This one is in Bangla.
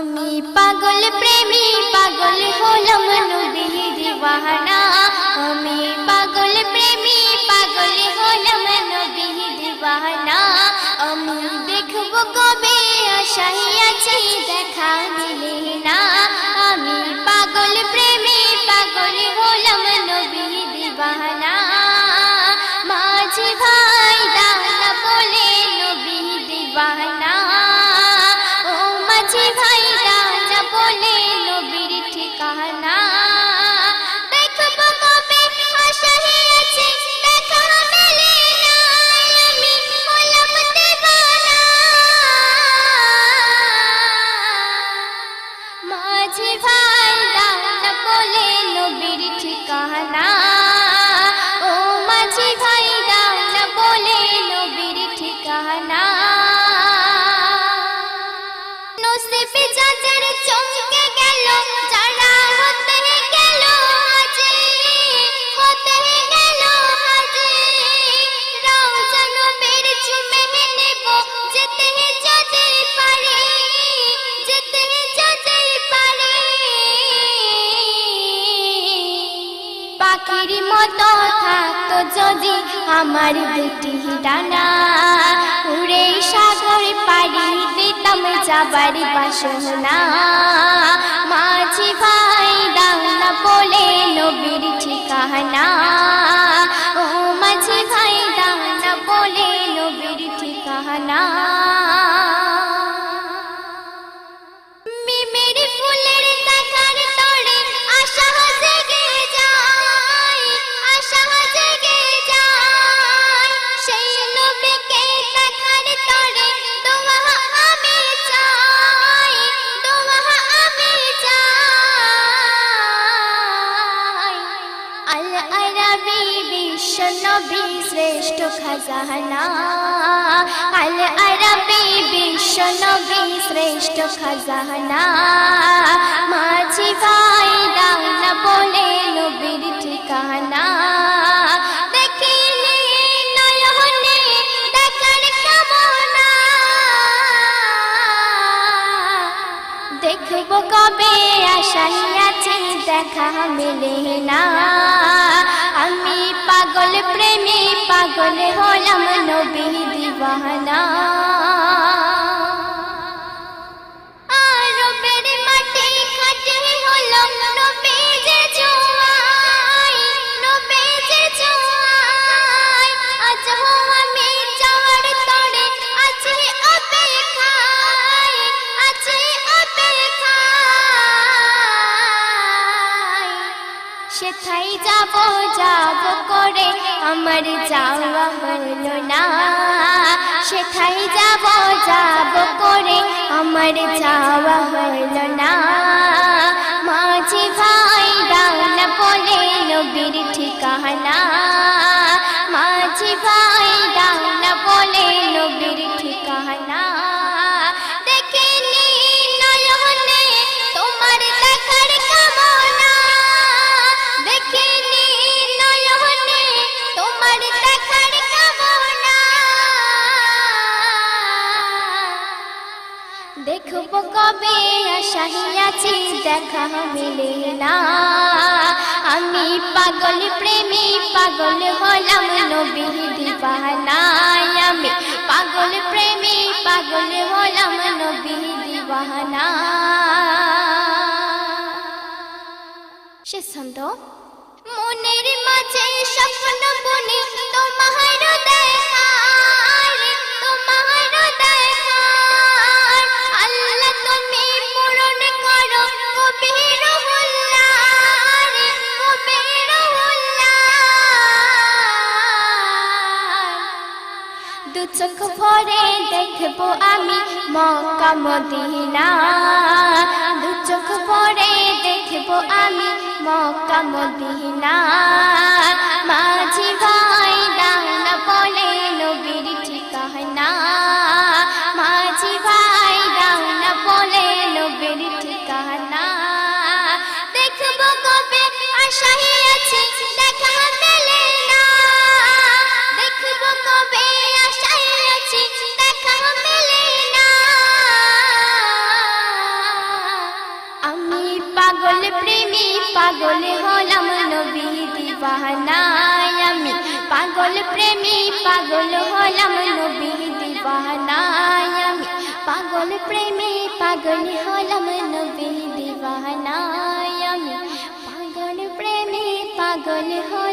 আমি পাগল প্রেমী পাগল হলাম নবীর দিওয়ানা আমি পাগল প্রেমী পাগল হলাম নবীর দিওয়ানা আমি দেখব কবে আশায় আছি দেখা মিলে না আমি পাগল প্রেমী পাগল হলাম নবীর দিওয়ানা মাঝি ভাই দানা বলে নবীর দিওয়ানা ও মাঝি ভাই দানা বলে নবীর ঠিকানা দেখব কবে আশায় আছি দেখা মেলে না আমি হলাম দিওয়ানা মাঝি ভাই দানা বলে নবীর ঠিকানা ও মাঝি ভাই দানা বলে নবীর ঠিকানা নসিবে যাদের চমকে গেল যারা হতে গেল হাজি হতে গেল হাজি রওজা নবীর চুমে নেব যেতে যদি পারি যেতে যদি পারি পাখির মতো থাকতো যদি আমার দুটি ডানা উড়ে সাগর পাড়ি দিতাম যাবার বাসনা মাঝি ভাই দাওনা বলে নবীর ঠিকানা ও মাঝি ভাই দাওনা বলে নবীর ঠিকানা মিমের ফুলের দেখার তরে আশা জেগে যায় আশা জেগে যায় সেই নবীকে দেখার তরে দোয়া আমি চাই দোয়া আমি চাই আল আরাবী বিশ্ব নবী শ্রেষ্ঠ খাজানা আল আরাবী বিশ্ব নবী শ্রেষ্ঠ খাজানা মাঝি ভাই দাওনা বলে নবীর ঠিকানা দেখিনি নয়নে দেখার কামনা দেখব কবে আশায় আছি দেখা মেলে না আমি পাগল প্রেমী পাগল হলাম নবীর দিওয়ানা আরবের মাটি খাটি হলো নবী যে জোয়াই নবী যে জোয়াই আজ আমি যাওয়ার তরে আছে অপেক্ষায় আছে অপেক্ষায় সেথায় যাব যাব করে আমার যাওয়া হলো না সেথায় যাব যাব করে আমার যাওয়া হলো না মাঝি ভাই দাওনা বলে নবীর ঠিকানা মাঝি ভাই দাওনা বলে নবীর ঠিকানা দেখিনি নয়নে তোমার দেখার কামনা দেখিনি নয়নে তোমার দেখার কামনা দেখব কবে আশায় আছি দেখা মেলে না আমি পাগল প্রেমী পাগল হলাম নবীর দিওয়ানা আমি পাগল প্রেমী পাগল হলাম নবীর দিওয়ানা শেষ ছন্দ মনের মাঝে স্বপ্ন বুনি তোমার দেখার তোমার দেখার আল্লাহ তুমি পূরণ করো কবির হুল্লার কবির হুল্লার দু চোখ ভরে দেখবো আমি মক্কা মদিনা দু চোখ ভরে দেখবো আমি মক্কা মদিনা মাঝি ভাই দাওনা বলে নবীর ঠিকানা মাঝি ভাই দাওনা বলে নবীর ঠিকানা দেখব কবে আশায় আছি দেখা মেলে না দেখব কবে আশায় আছি দেখা মেলে না পাগল হলাম নবী দিওয়ানায় আমি পাগল প্রেমী পাগল হলাম নবী দিওয়ানায় আমি পাগল প্রেমী পাগল হলাম নবী দিওয়ানায় আমি পাগল প্রেমী পাগল হলাম